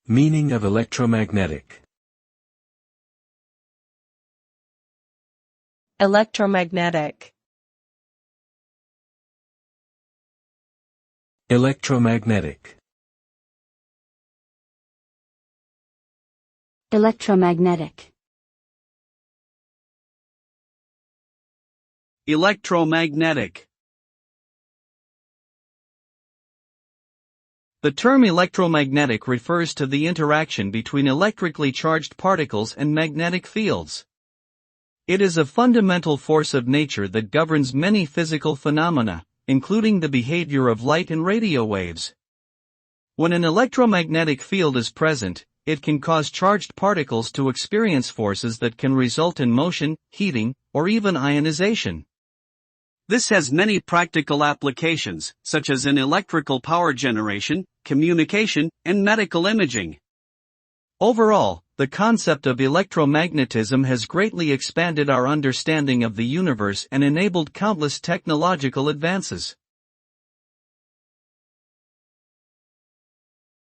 Meaning of electromagnetic. Electromagnetic. Electromagnetic. Electromagnetic. Electromagnetic. The term electromagnetic refers to the interaction between electrically charged particles and magnetic fields. It is a fundamental force of nature that governs many physical phenomena, including the behavior of light and radio waves. When an electromagnetic field is present, it can cause charged particles to experience forces that can result in motion, heating, or even ionization. This has many practical applications, such as in electrical power generation, communication, and medical imaging. Overall, the concept of electromagnetism has greatly expanded our understanding of the universe and enabled countless technological advances.